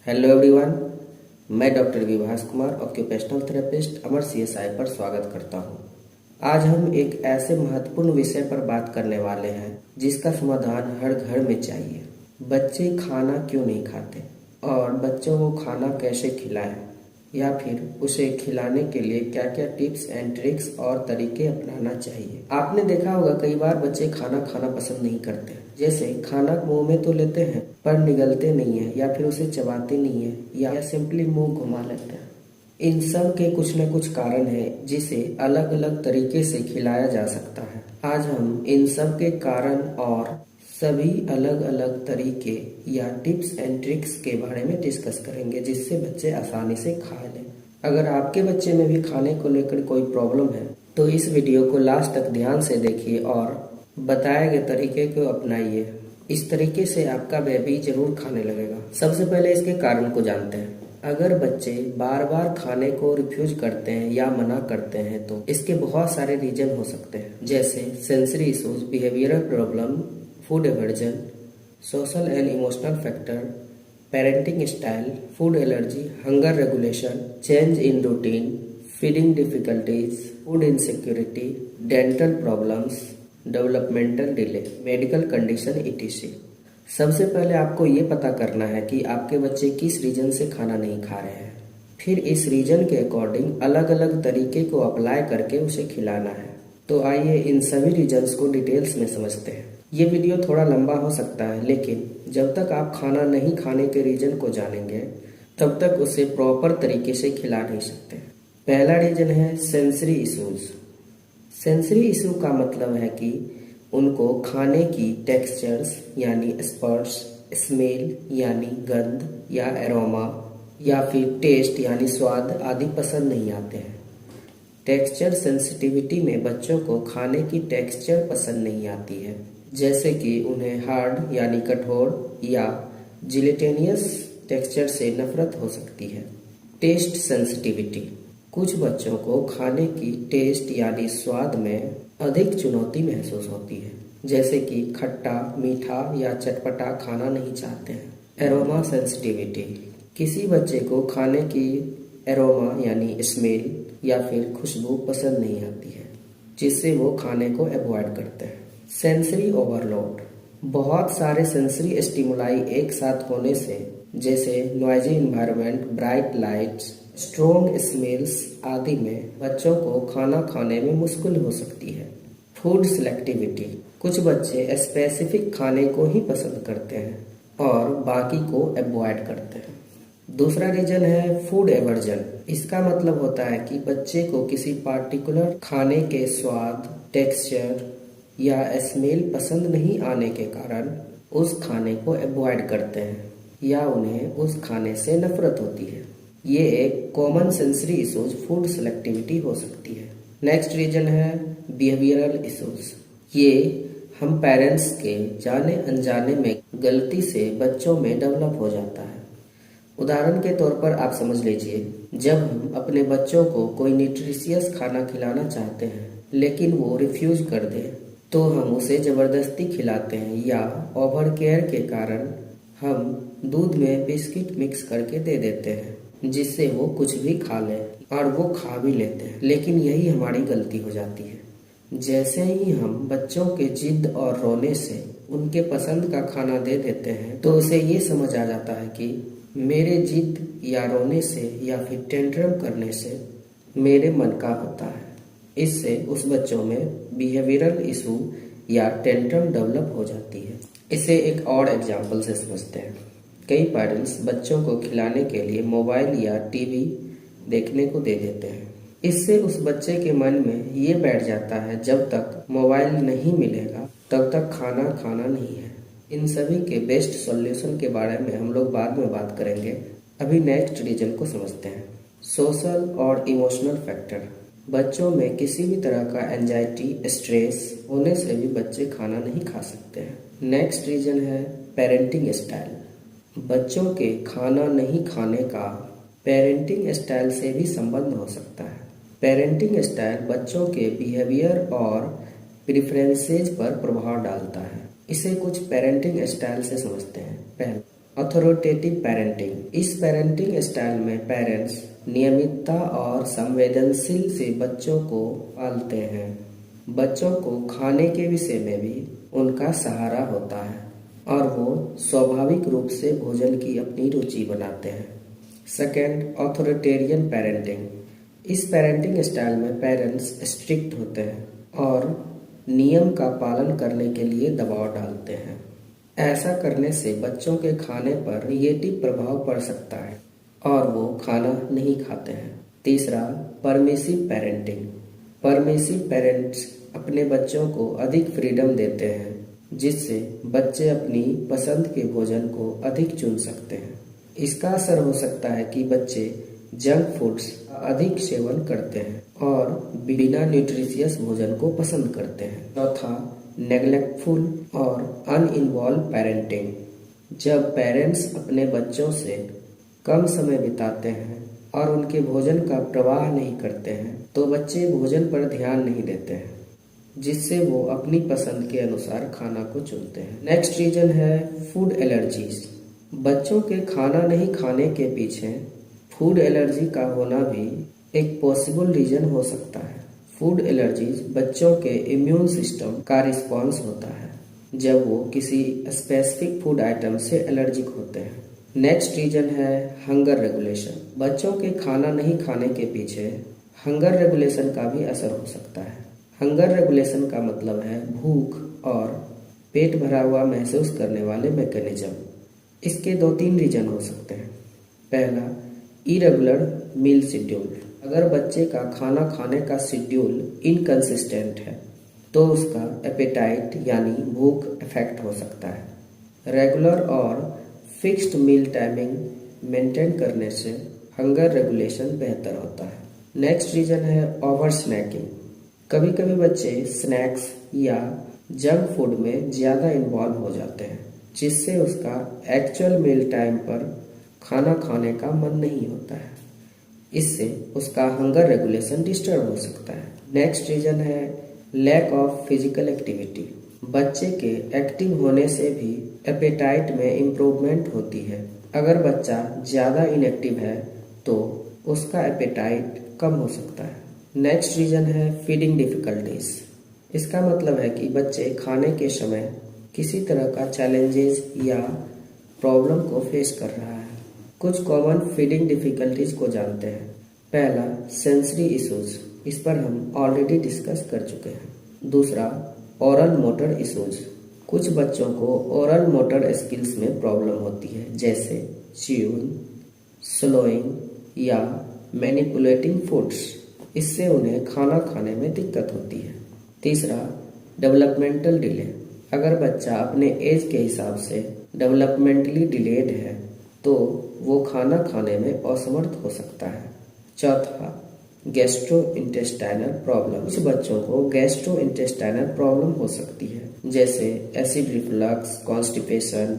Hello everyone, मैं doctor Vibhas Kumar occupational therapist Amar CSI पर स्वागत करता हूं। आज हम एक ऐसे महत्वपूर्ण विषय पर बात करने वाले हैं जिसका समाधान हर घर में चाहिए। बच्चे खाना क्यों नहीं खाते और बच्चों को खाना कैसे खिलाएं, या फिर उसे खिलाने के लिए क्या क्या टिप्स एंड ट्रिक्स और तरीके अपनाना चाहिए। आपने देखा होगा कई बार बच्चे खाना खाना पसंद नहीं करते। जैसे खाना मुंह में तो लेते हैं पर निगलते नहीं है, या फिर उसे चबाते नहीं है, या सिंपली मुंह घुमा लेते हैं। इन सब के कुछ न कुछ कारण है जिसे अलग अलग तरीके से खिलाया जा सकता है। आज हम इन सब के कारण और सभी अलग अलग तरीके या टिप्स एंड ट्रिक्स के बारे में डिस्कस करेंगे जिससे बच्चे आसानी से खा लें। अगर आपके बच्चे में भी खाने को लेकर कोई प्रॉब्लम है तो इस वीडियो को लास्ट तक ध्यान से देखिए और बताए गए तरीके को अपनाइए। इस तरीके से आपका बेबी जरूर खाने लगेगा। सबसे पहले इसके कारण को जानते हैं। अगर बच्चे बार बार खाने को रिफ्यूज करते हैं या मना करते हैं तो इसके बहुत सारे रीजन हो सकते हैं, जैसे sensory issues, behavioural problem, food aversion, social and emotional factor, parenting style, food allergy, hunger regulation, change in routine, feeding difficulties, food insecurity, dental problems, developmental delay, medical condition etc। सबसे पहले आपको ये पता करना है कि आपके बच्चे किस रीजन से खाना नहीं खा रहे हैं। फिर इस रीजन के अकॉर्डिंग अलग अलग तरीके को अप्लाई करके उसे खिलाना है। तो आइए इन सभी रीजन्स को डिटेल्स में समझते हैं। ये वीडियो थोड़ा लंबा हो सकता है, लेकिन जब तक आप खाना नहीं खाने के रीजन को जानेंगे तब तक उसे प्रॉपर तरीके से खिला नहीं सकते। पहला रीजन है सेंसरी इश्यूज। सेंसरी इशू का मतलब है कि उनको खाने की टेक्सचर्स यानी स्पर्श, स्मेल यानी गंध या एरोमा, या फिर टेस्ट यानी स्वाद आदि पसंद नहीं आते हैं। टेक्सचर सेंसिटिविटी में बच्चों को खाने की टेक्सचर पसंद नहीं आती है, जैसे कि उन्हें हार्ड यानी कठोर या जिलेटिनियस टेक्सचर से नफरत हो सकती है। टेस्ट सेंसिटिविटी, कुछ बच्चों को खाने की टेस्ट यानी स्वाद में अधिक चुनौती महसूस होती है, जैसे कि खट्टा, मीठा या चटपटा खाना नहीं चाहते हैं। एरोमा सेंसिटिविटी, किसी बच्चे को खाने की एरोमा यानी स्मेल या फिर खुशबू पसंद नहीं आती है, जिससे वो खाने को अवॉइड करते हैं। सेंसरी ओवरलोड, बहुत सारे सेंसरी स्टिमुलाई एक साथ होने से, जैसे noisy environment, bright lights, strong smells आदि में बच्चों को खाना खाने में मुश्किल हो सकती है। फूड सिलेक्टिविटी, कुछ बच्चे स्पेसिफिक खाने को ही पसंद करते हैं और बाकी को अवॉइड करते हैं। दूसरा रीजन है फूड एवर्जन। इसका मतलब होता है कि बच्चे को किसी पार्टिकुलर खाने के स्वाद, टेक्सचर या स्मेल पसंद नहीं आने के कारण उस खाने को अवॉइड करते हैं या उन्हें उस खाने से नफरत होती है। ये एक common sensory issues food selectivity हो सकती है। नेक्स्ट रीजन है बिहेवियरल इश्यूज। ये हम पेरेंट्स के जाने अनजाने में गलती से बच्चों में डेवलप हो जाता है। उदाहरण के तौर पर आप समझ लीजिए, जब हम अपने बच्चों को कोई न्यूट्रिशियस खाना खिलाना चाहते हैं लेकिन वो रिफ्यूज कर दे तो हम उसे जबरदस्ती खिलाते हैं, या ओवर केयर के कारण हम दूध में बिस्किट मिक्स करके दे देते हैं जिससे वो कुछ भी खा ले, और वो खा भी लेते हैं, लेकिन यही हमारी गलती हो जाती है। जैसे ही हम बच्चों के जिद और रोने से उनके पसंद का खाना दे देते हैं तो उसे ये समझ आ जाता है कि मेरे जिद या रोने से या फिर टेंट्रम करने से मेरे मन का होता है। इससे उस बच्चों में बिहेवियरल इशू या टेंट्रम डेवलप हो जाती है। इसे एक और एग्जाम्पल से समझते हैं। कई पेरेंट्स बच्चों को खिलाने के लिए मोबाइल या टीवी देखने को दे देते हैं। इससे उस बच्चे के मन में ये बैठ जाता है जब तक मोबाइल नहीं मिलेगा तब तक खाना खाना नहीं है। इन सभी के बेस्ट सॉल्यूशन के बारे में हम लोग बाद में बात करेंगे। अभी नेक्स्ट रीजन को समझते हैं। सोशल और इमोशनल फैक्टर, बच्चों में किसी भी तरह का एंजाइटी, स्ट्रेस होने से भी बच्चे खाना नहीं खा सकते हैं। नेक्स्ट रीजन है पेरेंटिंग स्टाइल। बच्चों के खाना नहीं खाने का पेरेंटिंग स्टाइल से भी संबंध हो सकता है। पेरेंटिंग स्टाइल बच्चों के बिहेवियर और प्रेफरेंसेज पर प्रभाव डालता है। इसे कुछ पेरेंटिंग स्टाइल से समझते हैं। पहला, अथॉरिटेटिव पेरेंटिंग। इस पेरेंटिंग स्टाइल में पेरेंट्स नियमितता और संवेदनशील से बच्चों को पालते हैं। बच्चों को खाने के विषय में भी उनका सहारा होता है और वो स्वाभाविक रूप से भोजन की अपनी रुचि बनाते हैं। Second, authoritarian parenting. इस पेरेंटिंग स्टाइल में पेरेंट्स स्ट्रिक्ट होते हैं और नियम का पालन करने के लिए दबाव डालते हैं। ऐसा करने से बच्चों के खाने पर निगेटिव प्रभाव पड़ सकता है और वो खाना नहीं खाते हैं। तीसरा, परमिसिव पेरेंटिंग। परमिसिव पेरेंट्स अपने बच्चों को अधिक फ्रीडम देते हैं, जिससे बच्चे अपनी पसंद के भोजन को अधिक चुन सकते हैं। इसका असर हो सकता है कि बच्चे जंक फूड्स अधिक सेवन करते हैं और बिना न्यूट्रिशियस भोजन को पसंद करते हैं। चौथा, नेग्लेक्टफुल और अनइन्वॉल्व पेरेंटिंग। जब पेरेंट्स अपने बच्चों से कम समय बिताते हैं और उनके भोजन का प्रवाह नहीं करते हैं तो बच्चे भोजन पर ध्यान नहीं देते हैं, जिससे वो अपनी पसंद के अनुसार खाना को चुनते हैं। नेक्स्ट रीजन है फूड एलर्जीज। बच्चों के खाना नहीं खाने के पीछे फूड एलर्जी का होना भी एक पॉसिबल रीजन हो सकता है। फूड एलर्जीज बच्चों के इम्यून सिस्टम का रिस्पॉन्स होता है जब वो किसी स्पेसिफिक फूड आइटम से एलर्जिक होते हैं। नेक्स्ट रीजन है हंगर रेगुलेशन। बच्चों के खाना नहीं खाने के पीछे हंगर रेगुलेशन का भी असर हो सकता है। हंगर रेगुलेशन का मतलब है भूख और पेट भरा हुआ महसूस करने वाले मैकेनिज्म। इसके 2-3 रीजन हो सकते हैं। पहला, इरेगुलर मील शेड्यूल। अगर बच्चे का खाना खाने का शेड्यूल इनकंसिस्टेंट है तो उसका एपेटाइट यानी भूख अफेक्ट हो सकता है। रेगुलर और फिक्स्ड मील टाइमिंग मेंटेन करने से हंगर रेगुलेशन बेहतर होता है। नेक्स्ट रीजन है ओवर स्नैकिंग। कभी कभी बच्चे स्नैक्स या जंक फूड में ज़्यादा इन्वॉल्व हो जाते हैं, जिससे उसका एक्चुअल मील टाइम पर खाना खाने का मन नहीं होता है। इससे उसका हंगर रेगुलेशन डिस्टर्ब हो सकता है। नेक्स्ट रीजन है लैक ऑफ फिजिकल एक्टिविटी। बच्चे के एक्टिव होने से भी एपेटाइट में इम्प्रूवमेंट होती है। अगर बच्चा ज़्यादा इनएक्टिव है तो उसका एपेटाइट कम हो सकता है। नेक्स्ट रीजन है फीडिंग डिफिकल्टीज। इसका मतलब है कि बच्चे खाने के समय किसी तरह का चैलेंजेस या प्रॉब्लम को फेस कर रहा है। कुछ कॉमन फीडिंग डिफिकल्टीज को जानते हैं। पहला, सेंसरी इश्यूज। इस पर हम ऑलरेडी डिस्कस कर चुके हैं। दूसरा, ओरल मोटर इश्यूज। कुछ बच्चों को ओरल मोटर स्किल्स में प्रॉब्लम होती है, जैसे च्यूइंग, स्लोइंग या मैनिपुलेटिंग फूड्स। इससे उन्हें खाना खाने में दिक्कत होती है। तीसरा, डेवलपमेंटल डिले। अगर बच्चा अपने एज के हिसाब से डेवलपमेंटली डिलेड है तो वो खाना खाने में असमर्थ हो सकता है। चौथा, गैस्ट्रो इंटेस्टाइनल प्रॉब्लम। कुछ बच्चों को गैस्ट्रो इंटेस्टाइनल प्रॉब्लम हो सकती है, जैसे acid reflux, constipation,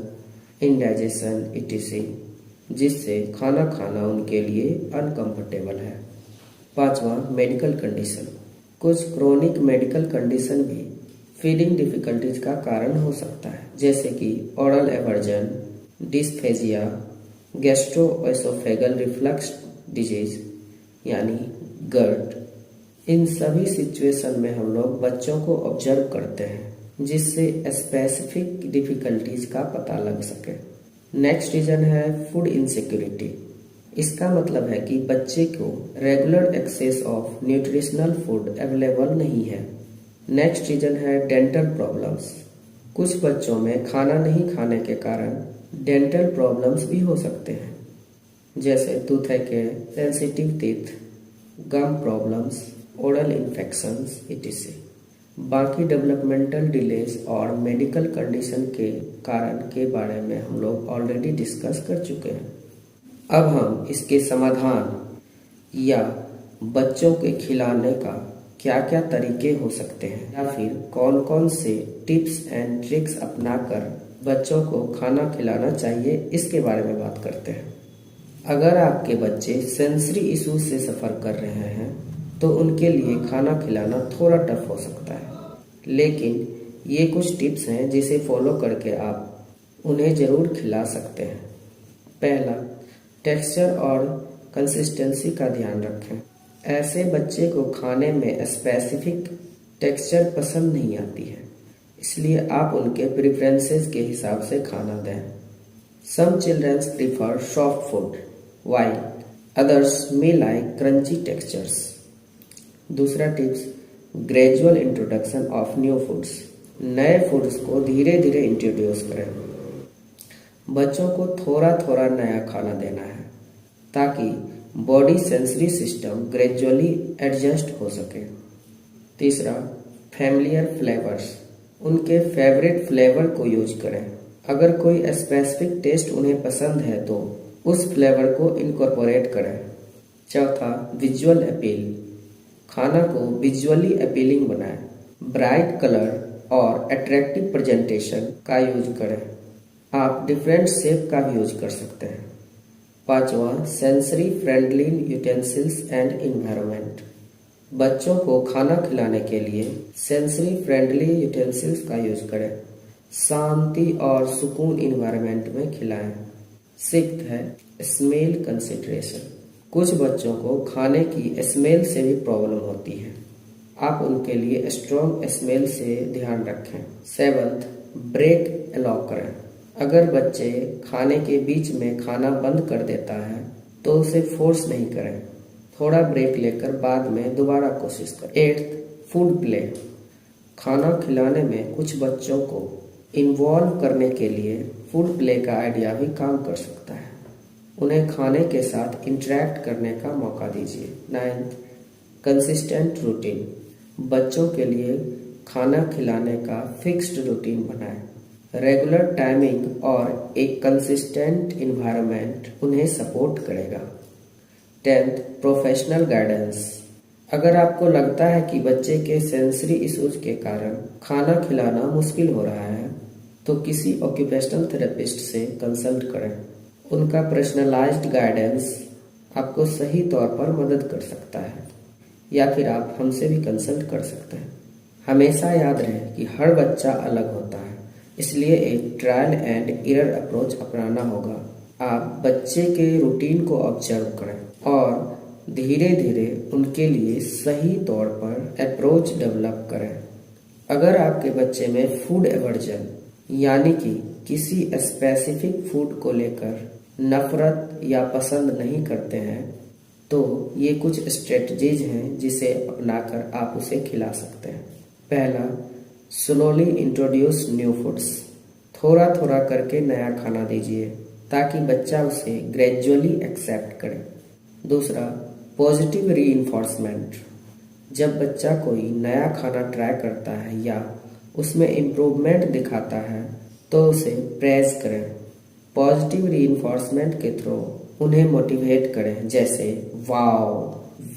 indigestion etc., जिससे खाना खाना उनके लिए अनकंफर्टेबल है। पांचवा, मेडिकल कंडीशन। कुछ क्रोनिक मेडिकल कंडीशन भी फीडिंग डिफिकल्टीज का कारण हो सकता है, जैसे कि oral aversion, dysphagia, gastroesophageal reflux disease यानी गर्ट। इन सभी सिचुएशन में हम लोग बच्चों को ऑब्जर्व करते हैं, जिससे स्पेसिफिक डिफिकल्टीज का पता लग सके। नेक्स्ट रीजन है फूड इनसिक्योरिटी। इसका मतलब है कि बच्चे को regular access of nutritional food available नहीं है। नेक्स्ट रीजन है डेंटल प्रॉब्लम्स। कुछ बच्चों में खाना नहीं खाने के कारण डेंटल प्रॉब्लम्स भी हो सकते हैं, जैसे टूथएक, सेंसिटिव टीथ, गम प्रॉब्लम्स, ओरल इन्फेक्शंस etc. बाकी डेवलपमेंटल डिलेज और मेडिकल कंडीशन के कारण के बारे में हम लोग ऑलरेडी डिस्कस कर चुके हैं। अब हम इसके समाधान या बच्चों के खिलाने का क्या क्या तरीके हो सकते हैं या फिर कौन कौन से टिप्स एंड ट्रिक्स अपनाकर बच्चों को खाना खिलाना चाहिए, इसके बारे में बात करते हैं। अगर आपके बच्चे सेंसरी इश्यूज से सफ़र कर रहे हैं तो उनके लिए खाना खिलाना थोड़ा टफ हो सकता है, लेकिन ये कुछ टिप्स हैं जिसे फॉलो करके आप उन्हें ज़रूर खिला सकते हैं। पहला, टेक्सचर और कंसिस्टेंसी का ध्यान रखें। ऐसे बच्चे को खाने में स्पेसिफिक टेक्सचर पसंद नहीं आती है, इसलिए आप उनके प्रेफरेंसेस के हिसाब से खाना दें। Some childrens prefer soft food while others may like crunchy textures. दूसरा tips, gradual introduction of new foods. नए फूड्स को धीरे धीरे इंट्रोड्यूस करें। बच्चों को थोड़ा थोड़ा नया खाना देना है ताकि body sensory system gradually adjust हो सके। तीसरा, फैमिलियर फ्लेवर्स। उनके फेवरेट फ्लेवर को यूज करें। अगर कोई स्पेसिफिक टेस्ट उन्हें पसंद है तो उस फ्लेवर को इनकॉर्पोरेट करें। चौथा, विजुअल अपील। खाना को विजुअली अपीलिंग बनाएं। ब्राइट कलर और अट्रैक्टिव प्रेजेंटेशन का यूज करें। आप डिफरेंट शेप का भी यूज कर सकते हैं। पांचवा, sensory friendly utensils and environment. बच्चों को खाना खिलाने के लिए सेंसरी फ्रेंडली यूटेंसिल्स का यूज करें। शांति और सुकून एनवायरनमेंट में खिलाएं। सिक्स्थ है, स्मेल कंसिडरेशन। कुछ बच्चों को खाने की स्मेल से भी प्रॉब्लम होती है। आप उनके लिए स्ट्रॉन्ग स्मेल से ध्यान रखें। सेवंथ, ब्रेक अलाउ करें। अगर बच्चे खाने के बीच में खाना बंद कर देता है तो उसे फोर्स नहीं करें। थोड़ा ब्रेक लेकर बाद में दोबारा कोशिश करें। Eighth, food play. खाना खिलाने में कुछ बच्चों को इन्वॉल्व करने के लिए फूड प्ले का आइडिया भी काम कर सकता है। उन्हें खाने के साथ इंटरेक्ट करने का मौका दीजिए। Ninth, consistent routine. बच्चों के लिए खाना खिलाने का फिक्स्ड रूटीन बनाएं। रेगुलर टाइमिंग और एक कंसिस्टेंट इन्वायरमेंट उन्हें सपोर्ट करेगा। Tenth, professional guidance. अगर आपको लगता है कि बच्चे के सेंसरी इश्यूज के कारण खाना खिलाना मुश्किल हो रहा है तो किसी ऑक्यूपेशनल थेरेपिस्ट से कंसल्ट करें। उनका पर्सनलाइज्ड गाइडेंस आपको सही तौर पर मदद कर सकता है, या फिर आप हमसे भी कंसल्ट कर सकते हैं। हमेशा याद रहे कि हर बच्चा अलग होता है, इसलिए एक ट्रायल एंड एरर अप्रोच अपनाना होगा। आप बच्चे के रूटीन को ऑब्जर्व करें और धीरे धीरे उनके लिए सही तौर पर अप्रोच डेवलप करें। अगर आपके बच्चे में फूड एवर्जन यानी कि किसी स्पेसिफिक फूड को लेकर नफरत या पसंद नहीं करते हैं तो ये कुछ स्ट्रेटजीज हैं जिसे अपनाकर आप उसे खिला सकते हैं। पहला, स्लोली इंट्रोड्यूस न्यू फूड्स। थोड़ा थोड़ा करके नया खाना दीजिए ताकि बच्चा उसे ग्रेजुअली एक्सेप्ट करे। दूसरा, पॉजिटिव रीइंफोर्समेंट। जब बच्चा कोई नया खाना ट्राई करता है या उसमें इम्प्रूवमेंट दिखाता है तो उसे प्रेज करें। पॉजिटिव रीइंफोर्समेंट के थ्रू उन्हें मोटिवेट करें, जैसे wow,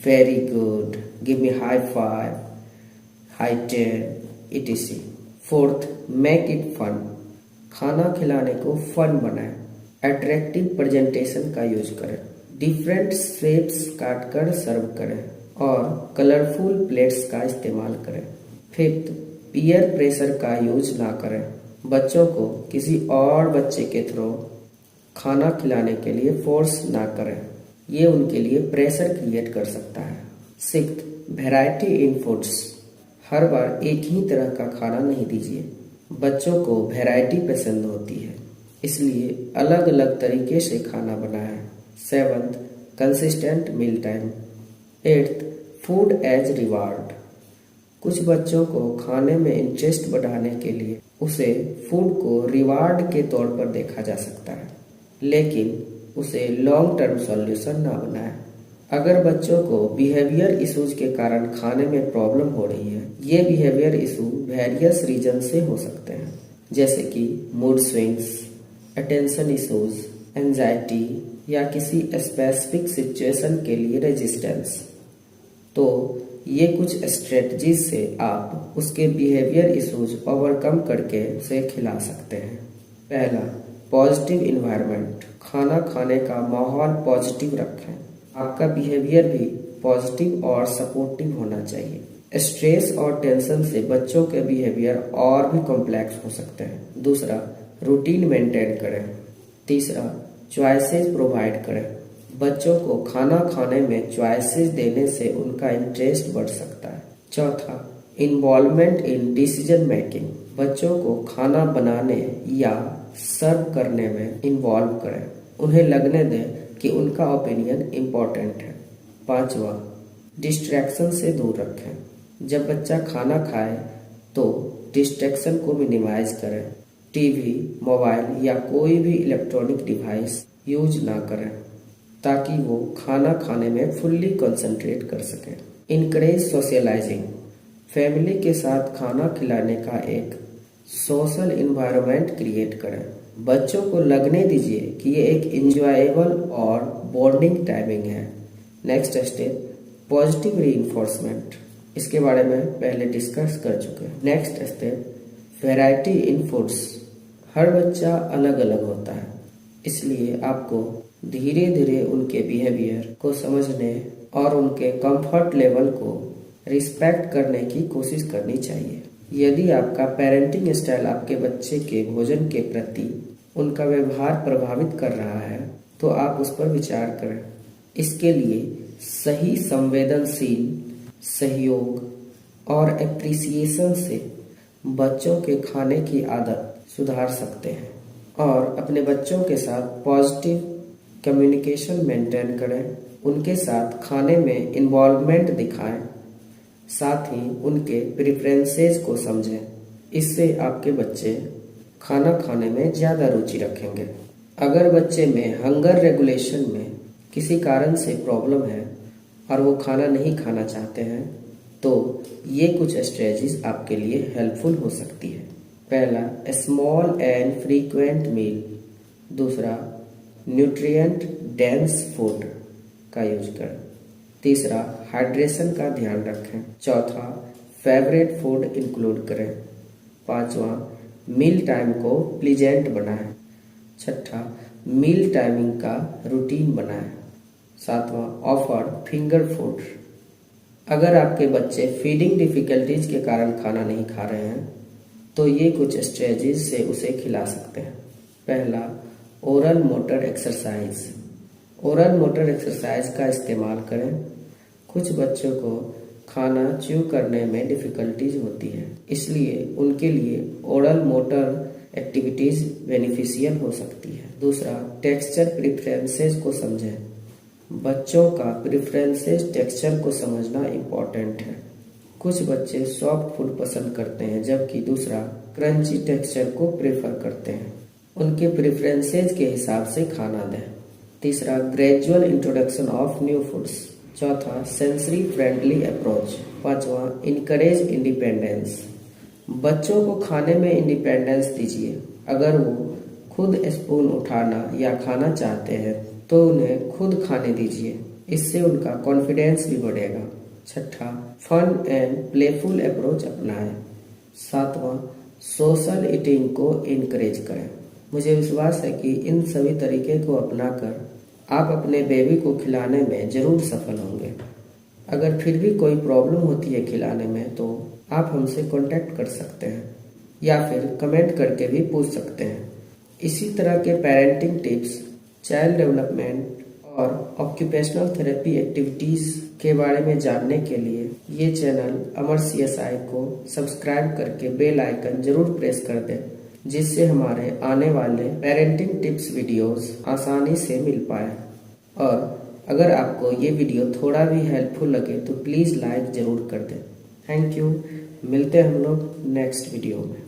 very good, give me high five, high 10 etc. Fourth, make it fun. खाना खिलाने को फन बनाएं। अट्रैक्टिव प्रेजेंटेशन का यूज करें। डिफरेंट शेप्स काटकर सर्व करें और कलरफुल प्लेट्स का इस्तेमाल करें। फिफ्थ, पीयर प्रेशर का यूज ना करें। बच्चों को किसी और बच्चे के थ्रू खाना खिलाने के लिए फोर्स ना करें, ये उनके लिए प्रेशर क्रिएट कर सकता है। Sixth, variety in foods. हर बार एक ही तरह का खाना नहीं दीजिए। बच्चों को वैरायटी पसंद होती है, इसलिए अलग अलग तरीके से खाना बनाएं। Seventh, consistent meal time. Eighth, food as reward. कुछ बच्चों को खाने में इंटरेस्ट बढ़ाने के लिए उसे फूड को रिवार्ड के तौर पर देखा जा सकता है, लेकिन उसे लॉन्ग टर्म सॉल्यूशन ना बनाएं। अगर बच्चों को बिहेवियर इश्यूज के कारण खाने में प्रॉब्लम हो रही है, ये बिहेवियर इशू वेरियस रीजन से हो सकते हैं, जैसे कि mood swings, attention issues, anxiety या किसी स्पेसिफिक सिचुएशन के लिए रेजिस्टेंस। तो ये कुछ स्ट्रेटजीज से आप उसके बिहेवियर इश्यूज ओवरकम करके उसे खिला सकते हैं। पहला, पॉजिटिव इन्वायरमेंट। खाना खाने का माहौल पॉजिटिव रखें। आपका बिहेवियर भी पॉजिटिव और सपोर्टिव होना चाहिए। स्ट्रेस और टेंशन से बच्चों के बिहेवियर और भी कॉम्प्लेक्स हो सकते हैं। दूसरा, रूटीन मेंटेन करें। तीसरा, चॉइसेस प्रोवाइड करें। बच्चों को खाना खाने में चॉइसेस देने से उनका इंटरेस्ट बढ़ सकता है। चौथा, इन्वॉल्वमेंट इन डिसीजन मेकिंग। बच्चों को खाना बनाने या सर्व करने में इन्वॉल्व करें। उन्हें लगने दें कि उनका ओपिनियन इम्पोर्टेंट है। पांचवा, डिस्ट्रैक्शन से दूर रखें। जब बच्चा खाना खाए तो डिस्ट्रैक्शन को मिनिमाइज करें। टीवी, मोबाइल या कोई भी इलेक्ट्रॉनिक डिवाइस यूज ना करें ताकि वो खाना खाने में फुल्ली कंसंट्रेट कर सकें। Encourage socialising. फैमिली के साथ खाना खिलाने का एक सोशल इन्वायरमेंट क्रिएट करें। बच्चों को लगने दीजिए कि ये एक इंजॉयबल और बॉन्डिंग टाइमिंग है। Next step, positive reinforcement. इसके बारे में पहले डिस्कस कर चुके हैं। Next step, variety in foods. हर बच्चा अलग अलग होता है, इसलिए आपको धीरे धीरे उनके बिहेवियर को समझने और उनके कंफर्ट लेवल को रिस्पेक्ट करने की कोशिश करनी चाहिए। यदि आपका पेरेंटिंग स्टाइल आपके बच्चे के भोजन के प्रति उनका व्यवहार प्रभावित कर रहा है तो आप उस पर विचार करें। इसके लिए सही संवेदनशील सहयोग और एप्रिसिएशन से बच्चों के खाने की आदत सुधार सकते हैं और अपने बच्चों के साथ पॉजिटिव कम्युनिकेशन मेंटेन करें। उनके साथ खाने में इन्वॉल्वमेंट दिखाएं, साथ ही उनके प्रेफरेंसेस को समझें। इससे आपके बच्चे खाना खाने में ज़्यादा रुचि रखेंगे। अगर बच्चे में हंगर रेगुलेशन में किसी कारण से प्रॉब्लम है और वो खाना नहीं खाना चाहते हैं तो ये कुछ स्ट्रेटजीज आपके लिए हेल्पफुल हो सकती है। पहला, स्मॉल एंड फ्रीक्वेंट मील। दूसरा, न्यूट्रिएंट डेंस फूड का यूज करें। तीसरा, हाइड्रेशन का ध्यान रखें। चौथा, फेवरेट फूड इंक्लूड करें। पांचवा, मील टाइम को प्लीजेंट बनाएं। छठा, मील टाइमिंग का रूटीन बनाएं। सातवां, ऑफर फिंगर फूड। अगर आपके बच्चे फीडिंग डिफिकल्टीज के कारण खाना नहीं खा रहे हैं तो ये कुछ स्ट्रेटजीज से उसे खिला सकते हैं। पहला, oral motor exercise. Oral motor exercise का इस्तेमाल करें। कुछ बच्चों को खाना च्यू करने में डिफिकल्टीज होती है, इसलिए उनके लिए ओरल मोटर एक्टिविटीज बेनिफिशियल हो सकती है। दूसरा, टेक्सचर प्रेफरेंसेस को समझें। बच्चों का प्रेफरेंसेस टेक्सचर को समझना इम्पोर्टेंट है। कुछ बच्चे सॉफ्ट फूड पसंद करते हैं जबकि दूसरा क्रंची टेक्सचर को प्रेफर करते हैं। उनके प्रेफरेंसेस के हिसाब से खाना दें। तीसरा, gradual introduction of new foods. चौथा, सेंसरी फ्रेंडली अप्रोच। पांचवा, इनकरेज इंडिपेंडेंस। बच्चों को खाने में इंडिपेंडेंस दीजिए। अगर वो खुद स्पून उठाना या खाना चाहते हैं तो उन्हें खुद खाने दीजिए, इससे उनका कॉन्फिडेंस भी बढ़ेगा। छठा, फन एंड प्लेफुल अप्रोच अपनाएं। सातवां, सोशल ईटिंग को इनकरेज करें। मुझे विश्वास है कि इन सभी तरीके को अपनाकर आप अपने बेबी को खिलाने में ज़रूर सफल होंगे। अगर फिर भी कोई प्रॉब्लम होती है खिलाने में तो आप हमसे कांटेक्ट कर सकते हैं या फिर कमेंट करके भी पूछ सकते हैं। इसी तरह के पेरेंटिंग टिप्स, चाइल्ड डेवलपमेंट और ऑक्यूपेशनल थेरेपी एक्टिविटीज़ के बारे में जानने के लिए ये चैनल अमर CSI को सब्सक्राइब करके बेल आइकन जरूर प्रेस कर दें, जिससे हमारे आने वाले पेरेंटिंग टिप्स वीडियोस आसानी से मिल पाए। और अगर आपको ये वीडियो थोड़ा भी हेल्पफुल लगे तो प्लीज़ लाइक ज़रूर कर दें। Thank you. मिलते हैं हम लोग नेक्स्ट वीडियो में।